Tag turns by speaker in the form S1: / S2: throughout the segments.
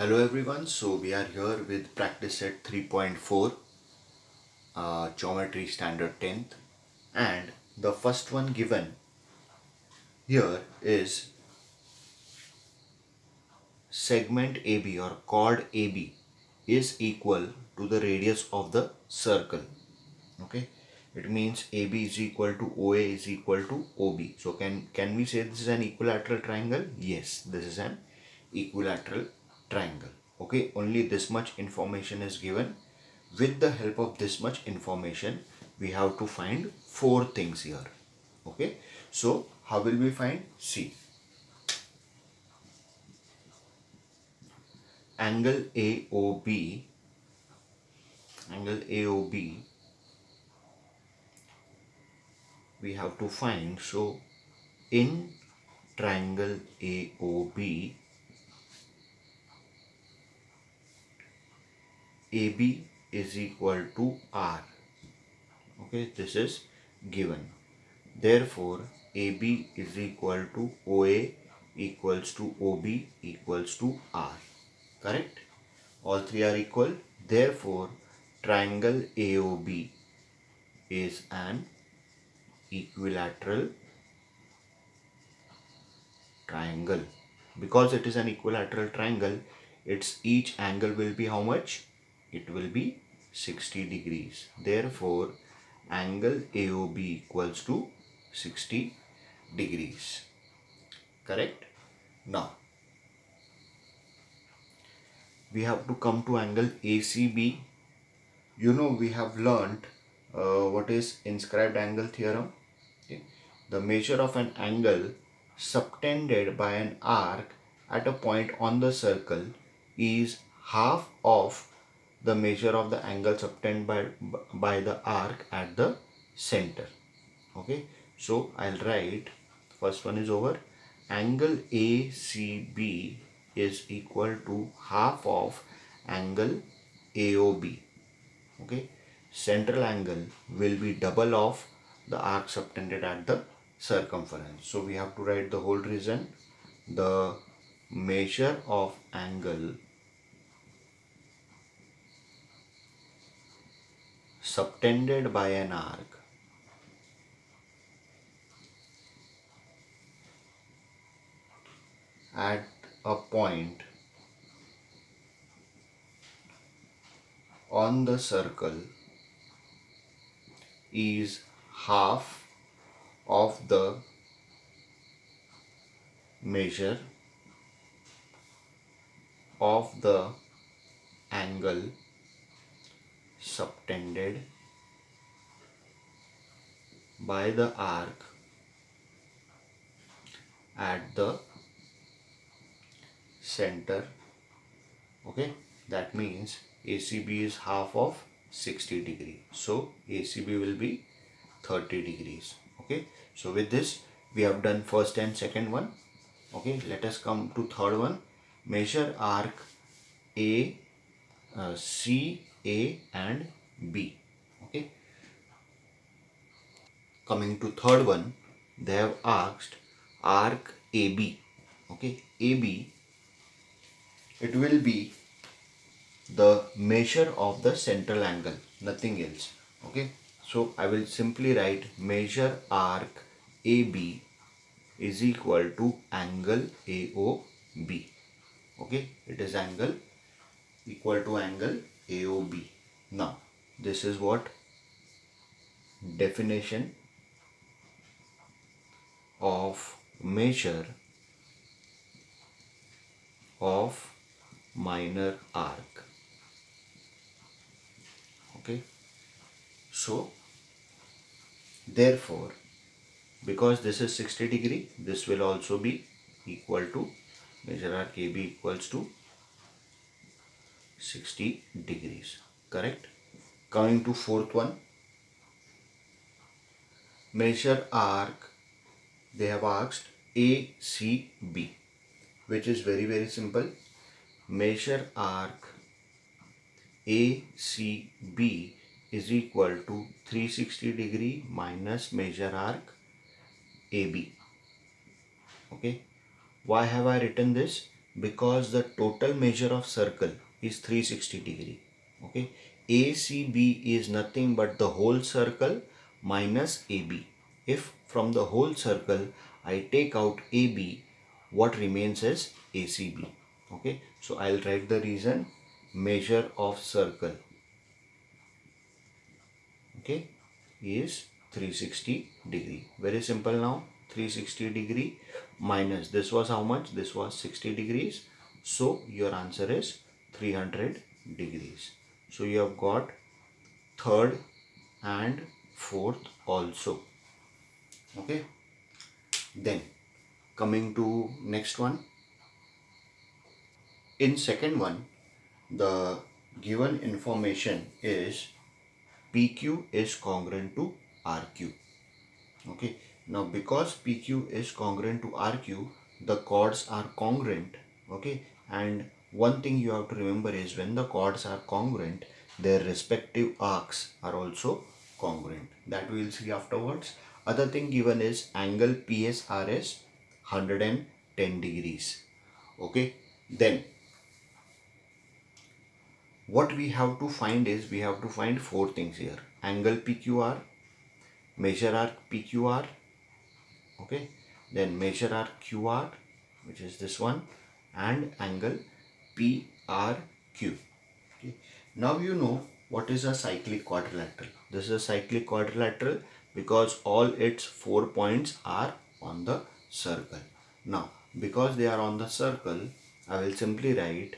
S1: Hello everyone, so we are here with practice set 3.4 geometry standard 10th, and the first one given here is segment AB or chord AB is equal to the radius of the circle. Okay, it means AB is equal to OA is equal to OB. So can we say this is an equilateral triangle? Yes, this is an equilateral triangle. Okay, only this much information is given. With the help of this much information, we have to find four things here. Okay, so how will we find? See, angle AOB, angle AOB we have to find. So in triangle AOB, AB is equal to R. Okay, this is given. Therefore, AB is equal to OA equals to OB equals to R. Correct? All three are equal. Therefore, triangle AOB is an equilateral triangle. Because it is an equilateral triangle, its each angle will be how much? It will be 60 degrees. Therefore, angle AOB equals to 60 degrees. Correct? Now, we have to come to angle ACB. You know, we have learnt what is inscribed angle theorem. Okay. The measure of an angle subtended by an arc at a point on the circle is half of the measure of the angle subtended by the arc at the center. Okay, so I'll write, first one is over, angle ACB is equal to half of angle AOB. Okay, central angle will be double of the arc subtended at the circumference. So we have to write the whole reason. The measure of angle subtended by an arc at a point on the circle is half of the measure of the angle subtended by the arc at the center. Okay, that means ACB is half of 60 degree. So ACB will be 30 degrees. Okay, so with this we have done first and second one. Okay, let us come to third one. Measure arc A, C, A and B. Okay, coming to third one, they have asked arc AB. Okay, AB, it will be the measure of the central angle, nothing else. Okay, so I will simply write measure arc AB is equal to angle AOB. Okay, it is angle equal to angle AOB. Now, this is what definition of measure of minor arc. Okay, so therefore, because this is 60 degree, this will also be equal to measure arc AB equals to 60 degrees. Correct? Coming to fourth one, measure arc, they have asked ACB, which is very simple. Measure arc ACB is equal to 360 degree minus measure arc AB. Okay, why have I written this? because the total measure of circle is 360 degree. Okay, ACB is nothing but the whole circle minus AB. If from the whole circle I take out AB, what remains is ACB. Okay, so I'll write the reason. Measure of circle, okay, is 360 degree. Very simple now. 360 degree minus this was how much? This was 60 degrees. So your answer is 300 degrees. So you have got third and fourth also. Okay. Then coming to next one. In second one, the given information is PQ is congruent to RQ. Okay, now because PQ is congruent to RQ, the chords are congruent. Okay, and one thing you have to remember is when the chords are congruent, their respective arcs are also congruent. That we will see afterwards. Other thing given is angle PSR is 110 degrees. Okay, then what we have to find is we have to find four things here: angle PQR, measure arc PQR, okay, then measure arc QR, which is this one, and angle PRQ. Okay, now you know what is a cyclic quadrilateral. This is a cyclic quadrilateral because all its 4 points are on the circle. Now because they are on the circle, I will simply write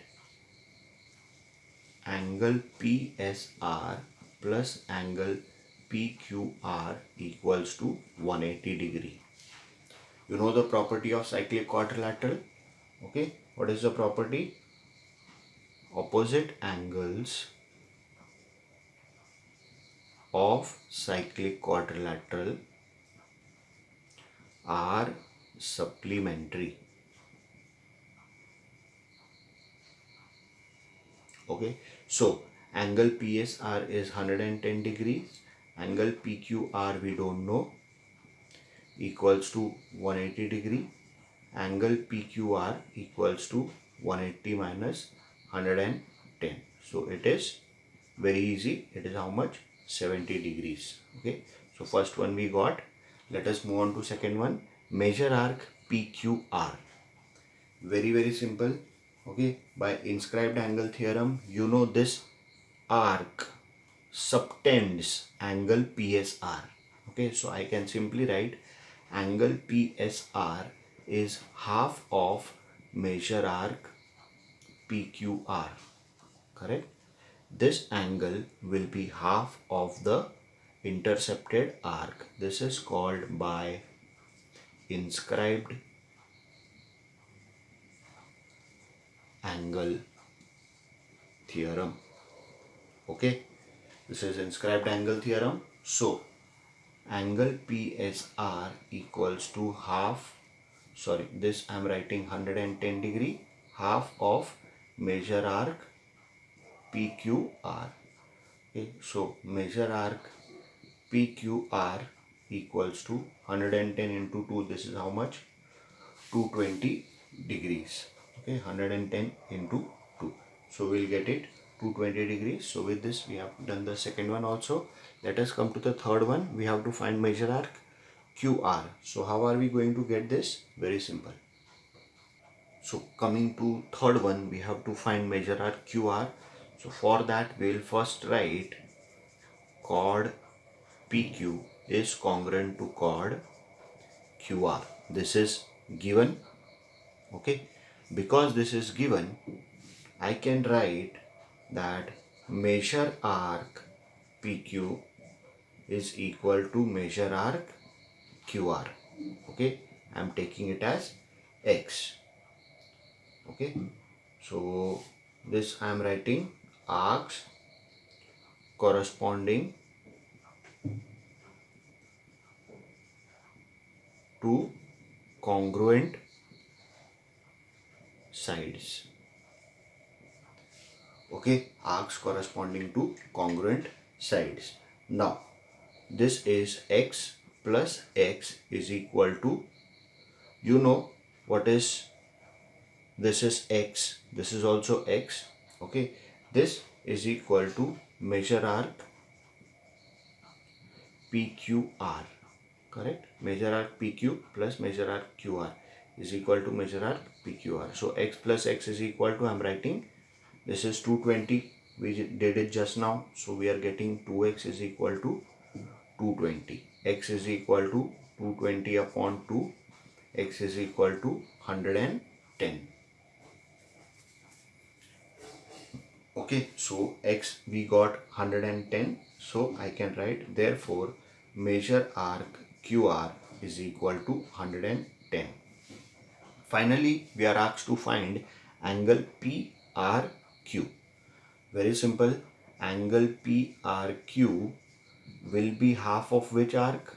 S1: angle PSR plus angle PQR equals to 180 degree. You know the property of cyclic quadrilateral. Okay, what is the property? Opposite angles of cyclic quadrilateral are supplementary. Okay, so angle PSR is 110 degrees, angle PQR we don't know, equals to 180 degree. Angle PQR equals to 180 minus 110. So it is very easy. It is how much? 70 degrees. Okay. So first one we got. Let us move on to second one. Measure arc PQR. Very simple. Okay. By inscribed angle theorem, you know this arc subtends angle PSR. Okay, so I can simply write angle PSR is half of measure arc PQR. Correct? This angle will be half of the intercepted arc. This is called by inscribed angle theorem. Okay, this is inscribed angle theorem. So angle PSR equals to half, sorry, this I am writing 110 degree, half of measure arc PQR. Okay, so measure arc PQR equals to 110 into 2, this is how much? 220 degrees. Okay, 110 into 2. So we'll get it 220 degrees. So with this we have done the second one also. Let us come to the third one. We have to find measure arc QR. So how are we going to get this? Very simple. So coming to third one, we have to find measure arc QR. So for that we will first write chord PQ is congruent to chord QR. This is given. Okay, because this is given, I can write that measure arc PQ is equal to measure arc QR. Okay, I am taking it as X. Okay, so this I am writing arcs corresponding to congruent sides. Okay, arcs corresponding to congruent sides. Now this is X plus X is equal to, you know what is this is x, this is also x. Okay, this is equal to measure arc PQR. Correct? Measure arc PQ plus measure arc QR is equal to measure arc PQR. So x plus x is equal to, I'm writing, this is 220. We did it just now. So we are getting 2x is equal to 220. X is equal to 220 upon 2. X is equal to 110. Okay, so x we got 110. So I can write, therefore measure arc QR is equal to 110. Finally, we are asked to find angle PRQ. Very simple. Angle PRQ will be half of which arc?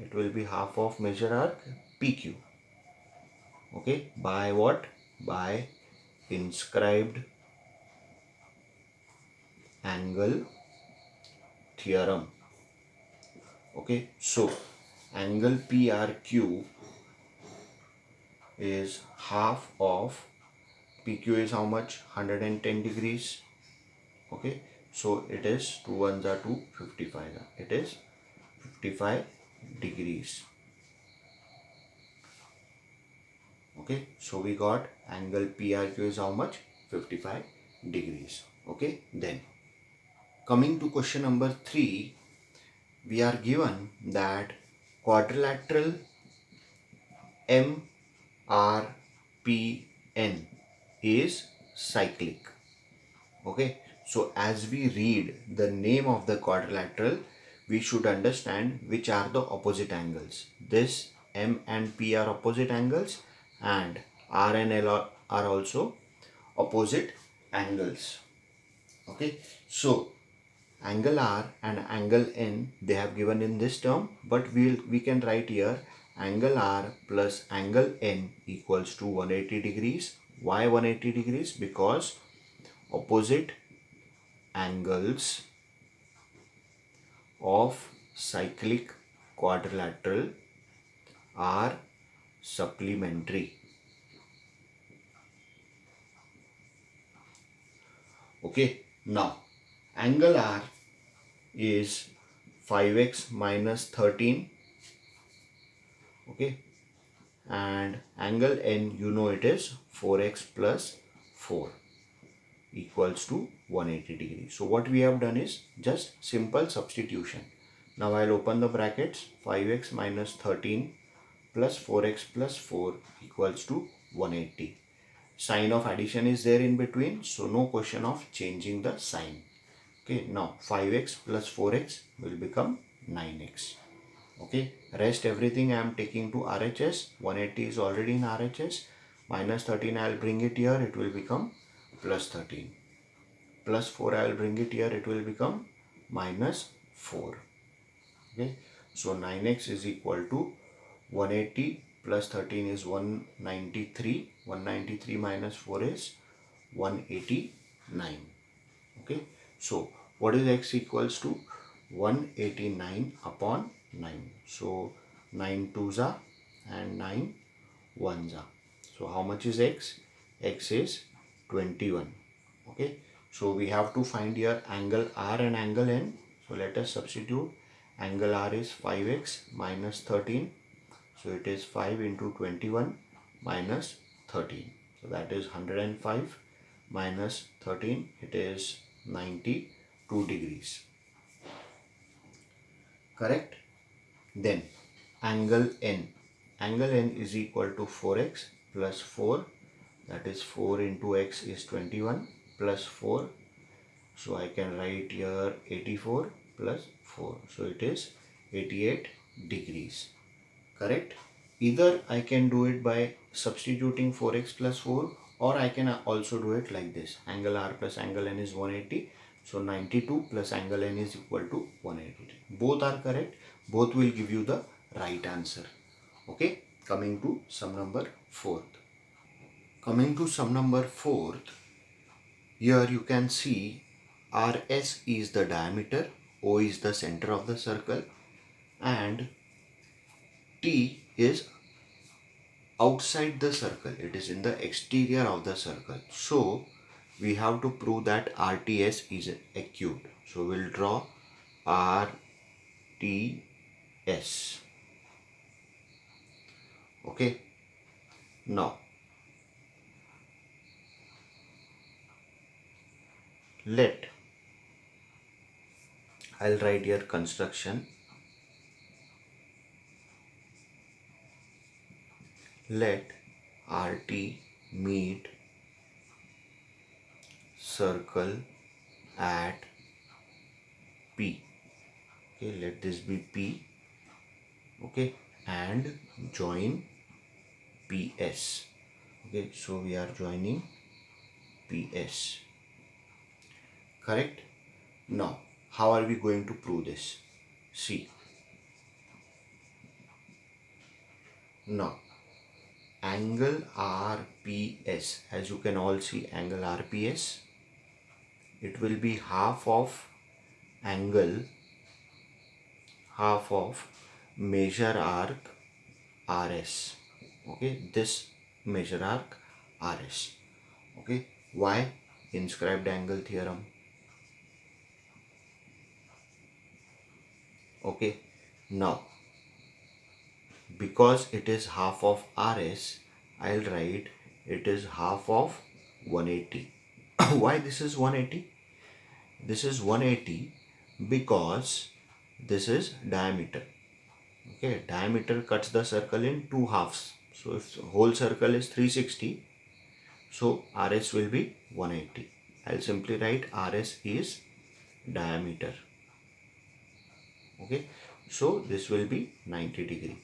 S1: It will be half of measure arc PQ. Okay, by what? By inscribed angle theorem. Okay, so angle PRQ is half of PQ is how much? 110 degrees. Okay, so it is 2 ones are 2, 55. It is 55 degrees. Okay, so we got angle PRQ is how much? 55 degrees. Okay, then coming to question number 3, we are given that quadrilateral MRPN is cyclic. Okay, so as we read the name of the quadrilateral, we should understand which are the opposite angles. This M and P are opposite angles, and R and L are also opposite angles. Okay, so angle R and angle N they have given in this term, but we can write here angle R plus angle N equals to 180 degrees. Why 180 degrees? Because opposite angles of cyclic quadrilateral are supplementary. Okay, now angle R is 5x minus 13. Okay, and angle N, you know, it is 4x plus 4 equals to 180 degrees. So what we have done is just simple substitution. Now I'll open the brackets. 5x minus 13 plus 4x plus 4 equals to 180. Sign of addition is there in between, so no question of changing the sign. Okay, now 5x plus 4x will become 9x. Okay, rest everything I am taking to RHS. 180 is already in RHS. Minus 13 I will bring it here, it will become plus 13. Plus 4 I will bring it here, it will become minus 4. Okay, so 9x is equal to 180 plus 13 is 193. 193 minus 4 is 189. Okay, so what is x equals to? 189 upon 9. So 9 twos are and 9 ones are. So how much is x? X is 21. Okay, so we have to find here angle R and angle N. So let us substitute. Angle R is 5x minus 13. So it is 5 into 21 minus 13. So that is 105 minus 13. It is 92 degrees. Correct? Then angle N. Angle N is equal to 4x plus 4. That is 4 into x is 21 plus 4. So I can write here 84 plus 4. So it is 88 degrees. Correct? Either I can do it by substituting 4x plus 4, or I can also do it like this. Angle R plus angle N is 180. So 92 plus angle N is equal to 180. Both are correct. Both will give you the right answer. Okay. Coming to sum number 4th. Coming to sum number 4th. Here you can see RS is the diameter, O is the center of the circle, and T is outside the circle, it is in the exterior of the circle. So we have to prove that RTS is acute. So we'll draw RTS. Okay. Now let, I'll write here construction. Let RT meet circle at P. Okay, let this be P. Okay, and join PS. Okay, so we are joining PS. Correct? Now, how are we going to prove this? See. Now, angle RPS, as you can all see, angle RPS, it will be half of measure arc RS. Okay, this measure arc RS. Okay, why? Inscribed angle theorem. Okay, now because it is half of RS, I'll write it is half of 180. Why this is 180? This is 180 because this is diameter. Okay, diameter cuts the circle in two halves. So if the whole circle is 360, so RS will be 180. I'll simply write RS is diameter. Okay, so this will be 90 degree.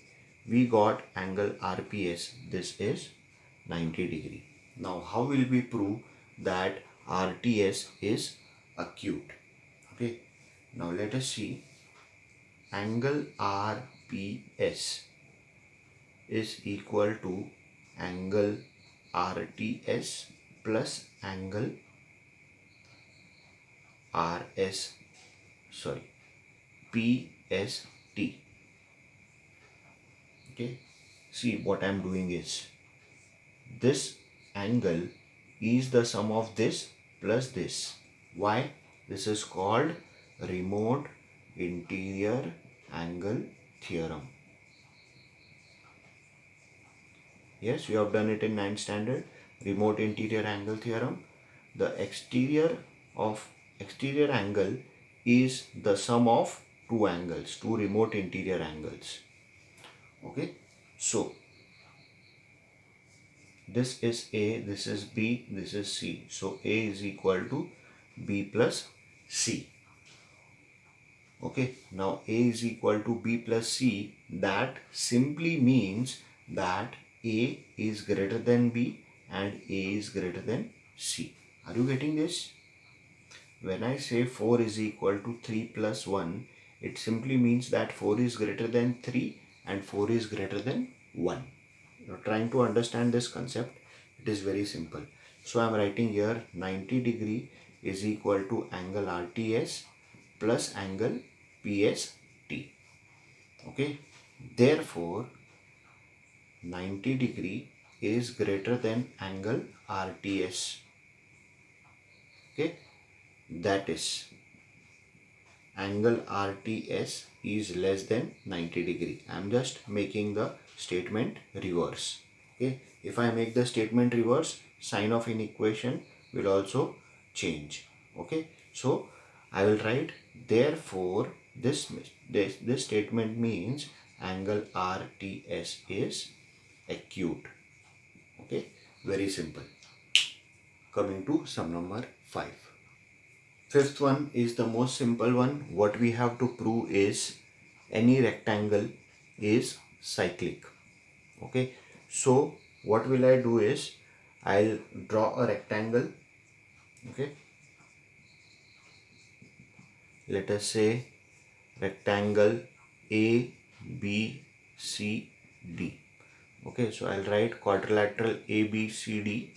S1: We got angle RPS, this is 90 degree. Now how will we prove that RTS is acute? Okay, now let us see. Angle RPS is equal to angle RTS plus angle PST. Okay, see what I am doing is this angle is the sum of this plus this. Why? This is called remote interior angle theorem. Yes, you have done it in 9th standard. Remote interior angle theorem. The exterior angle is the sum of two angles, two remote interior angles. Okay, so this is A, this is B, this is C. So A is equal to B plus C. Okay, now A is equal to B plus C. That simply means that A is greater than B and A is greater than C. Are you getting this? When I say 4 is equal to 3 plus 1, it simply means that 4 is greater than 3 and 4 is greater than 1. You're trying to understand this concept. It is very simple. So I'm writing here 90 degree is equal to angle RTS plus angle PST. Okay. Therefore, 90 degree is greater than angle RTS. Okay. That is angle RTS is less than 90 degree. I am just making the statement reverse. Okay, if I make the statement reverse, sign of an equation will also change. Okay, so I will write therefore this statement means angle RTS is acute. Okay, very simple. Coming to sum number 5. Fifth one is the most simple one. What we have to prove is any rectangle is cyclic. Okay, so what will I do is I'll draw a rectangle. Okay, let us say rectangle A B C D. Okay, so I'll write quadrilateral ABCD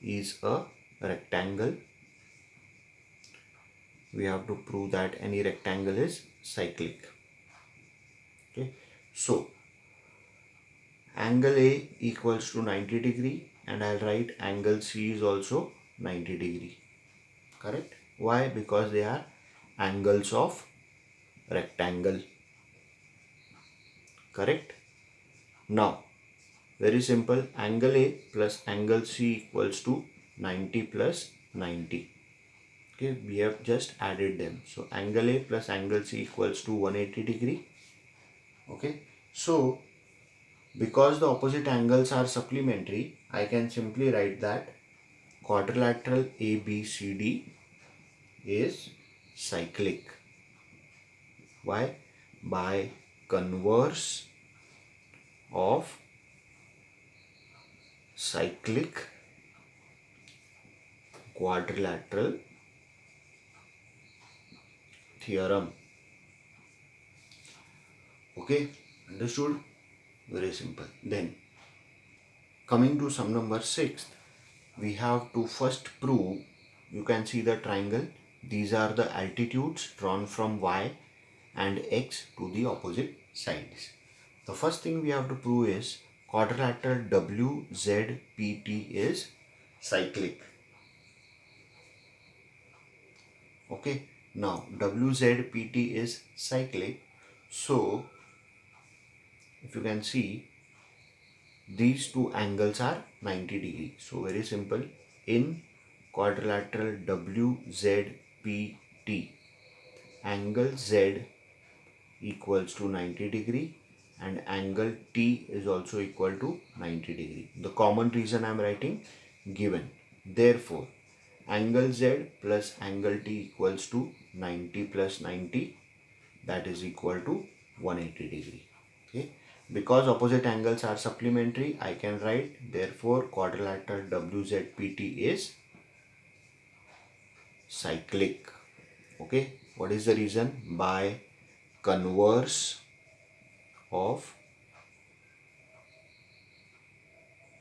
S1: is a rectangle. We have to prove that any rectangle is cyclic. Okay, so angle A equals to 90 degree, and I'll write angle C is also 90 degree. Correct? Why? Because they are angles of rectangle. Correct? Now, very simple, angle A plus angle C equals to 90 plus 90. Okay, we have just added them. So angle A plus angle C equals to 180 degree. Okay, so because the opposite angles are supplementary, I can simply write that quadrilateral ABCD is cyclic. Why? By converse of cyclic quadrilateral theorem. Okay, understood? Very simple. Then coming to sum number 6, we have to first prove, you can see the triangle. These are the altitudes drawn from y and x to the opposite sides. The first thing we have to prove is quadrilateral WZPT is cyclic. Okay, now WZPT is cyclic. So if you can see, these two angles are 90 degree. So very simple, in quadrilateral WZPT, angle Z equals to 90 degree and angle T is also equal to 90 degree. The common reason I am writing given. Therefore, angle Z plus angle T equals to 90 plus 90, that is equal to 180 degree. Okay. Because opposite angles are supplementary, I can write therefore quadrilateral WZPT is cyclic. Okay. What is the reason? By converse of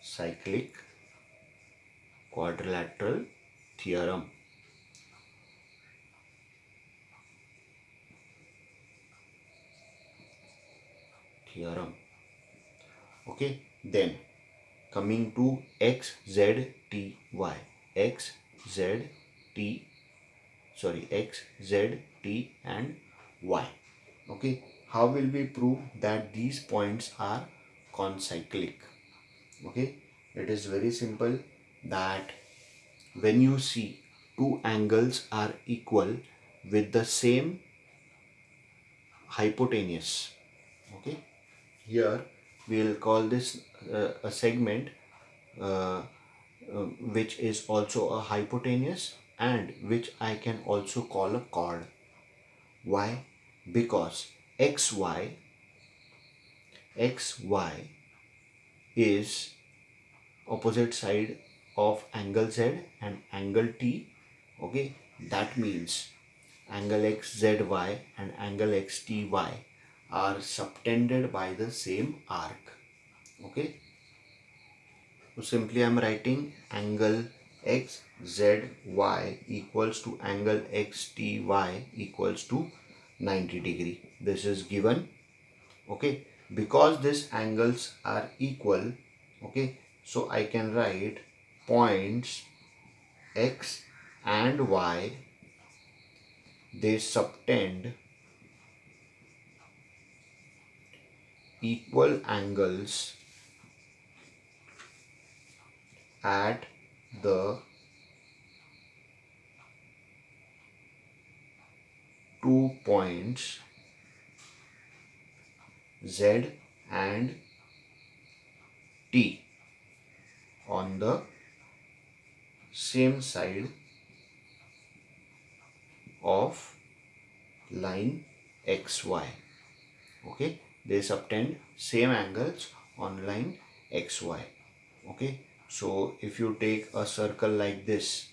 S1: cyclic quadrilateral theorem. Okay. Then coming to x, z, t, y. X, z, t, x, z, t and y. Okay. How will we prove that these points are concyclic? Okay. It is very simple, that when you see two angles are equal with the same hypotenuse. Okay. Here we will call this a segment which is also a hypotenuse and which I can also call a chord. Why? Because xy is opposite side of angle z and angle t. Okay, that means angle xzy and angle xty are subtended by the same arc. Okay, so simply I am writing angle xzy equals to angle xty equals to 90 degree. This is given. Okay, because these angles are equal. Okay, so I can write points x and y, they subtend equal angles at the two points z and t on the same side of line xy. Okay, they subtend same angles on line xy. Okay, so if you take a circle like this,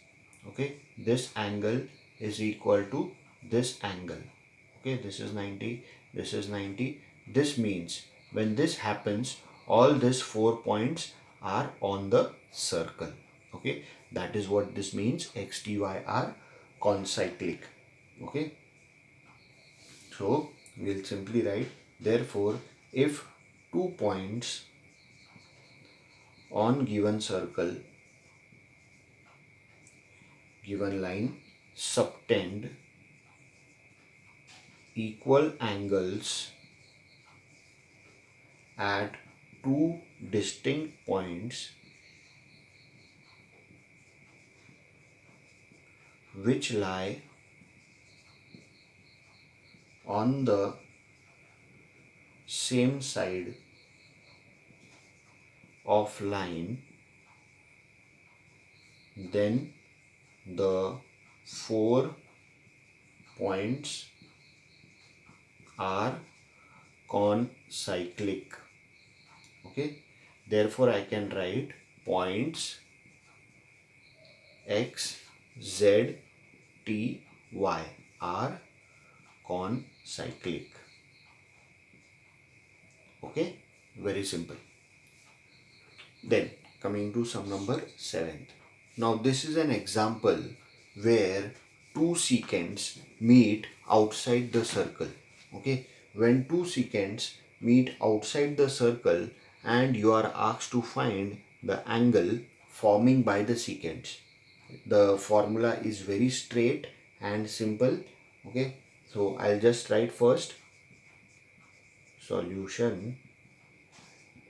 S1: okay, this angle is equal to this angle. Okay, this is 90, this is 90. This means when this happens, all these 4 points are on the circle. Okay, that is what this means. X, T, Y are concyclic. Okay, so we'll simply write, therefore, if 2 points on given circle, given line, subtend equal angles at two distinct points which lie on the same side of line, then the 4 points are concyclic. Okay, therefore I can write points x, z, t, y are concyclic. Okay, very simple. Then coming to sum number 7. Now this is an example where two secants meet outside the circle. Okay, when two secants meet outside the circle and you are asked to find the angle forming by the secants. The formula is very straight and simple. Okay, so I'll just write first solution.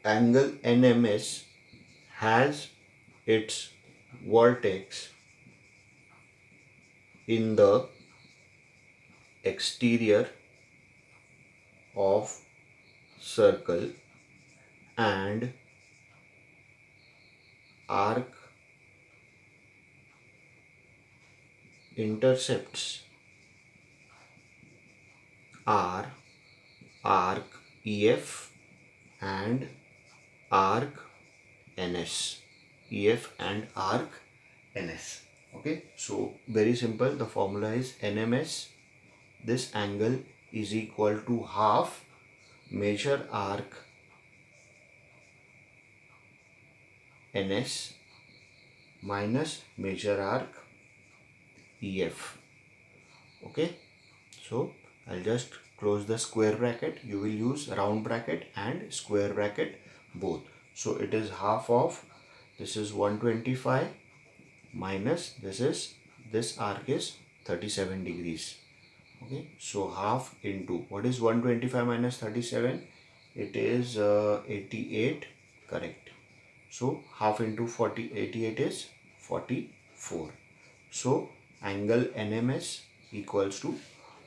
S1: Angle NMS has its vertex in the exterior of circle and arc intercepts are arc EF and arc NS. EF and arc NS. Okay, so very simple. The formula is NMS. This angle is equal to half measure arc NS minus measure arc EF. Okay, so I'll just close the square bracket. You will use round bracket and square bracket both. So it is half of, this is 125 minus this arc is 37 degrees. Okay, so half into, what is 125 minus 37? It is 88, correct. So half into 40, 88 is 44. So angle NMS equals to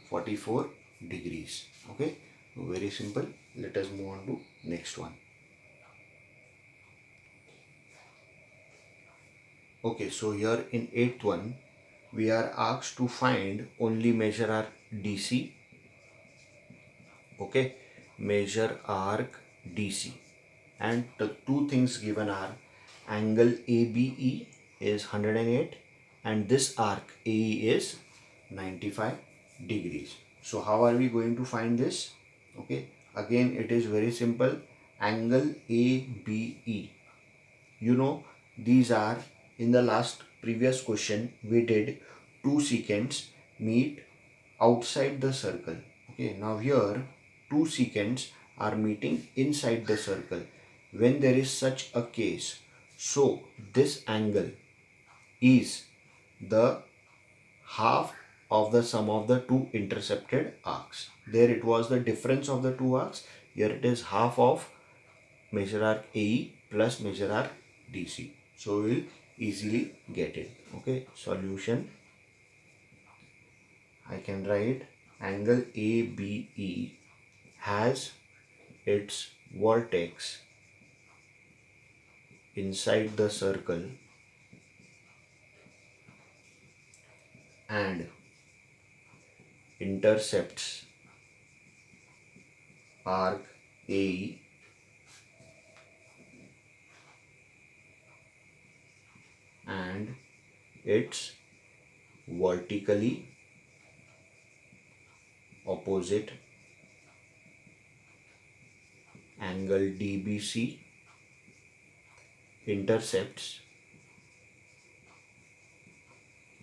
S1: 44 degrees. Okay, very simple. Let us move on to next one. Okay, so here in 8th one, we are asked to find only measure arc DC. Okay, measure arc DC, and the two things given are angle ABE is 108 and this arc AE is 95 degrees. So how are we going to find this? Okay, again it is very simple. Angle ABE, you know, these are, in the last previous question we did two secants meet outside the circle. Okay, now here two secants are meeting inside the circle. When there is such a case, so this angle is the half of the sum of the two intercepted arcs. There it was the difference of the two arcs. Here it is half of measure arc AE plus measure arc DC. So we will easily get it. Okay, solution. I can write angle ABE has its vertex inside the circle and intercepts arc AE and its vertically opposite angle DBC intercepts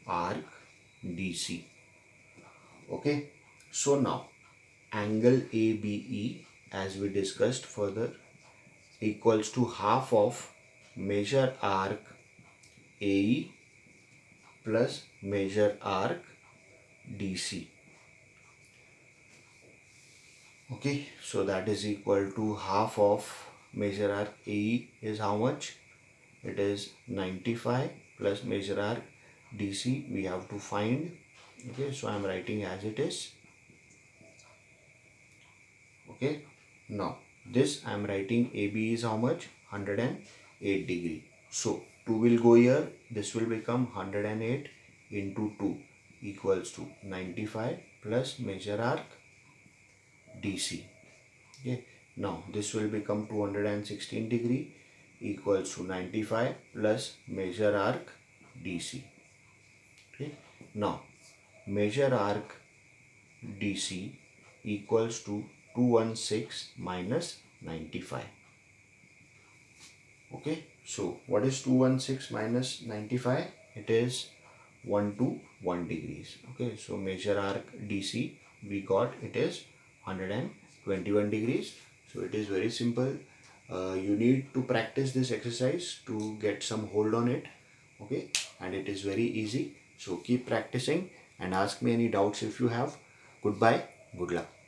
S1: arc DC. Okay, so now angle ABE, as we discussed further, equals to half of measure arc AE plus measure arc DC. Okay, so that is equal to half of measure arc AE is how much? It is 95 plus measure arc DC we have to find. Okay, so I am writing as it is. Okay, now this I am writing AB is how much? 108 degree. So 2 will go here, this will become 108 into 2 equals to 95 plus measure arc DC. Okay, now this will become 216 degree equals to 95 plus measure arc DC. Okay, now measure arc DC equals to 216 minus 95. Okay, so what is 216 minus 95? It is 121 degrees. Okay, so measure arc DC we got, it is 121 degrees. So it is very simple. You need to practice this exercise to get some hold on it. Okay, and it is very easy. So keep practicing and ask me any doubts if you have. Goodbye, good luck.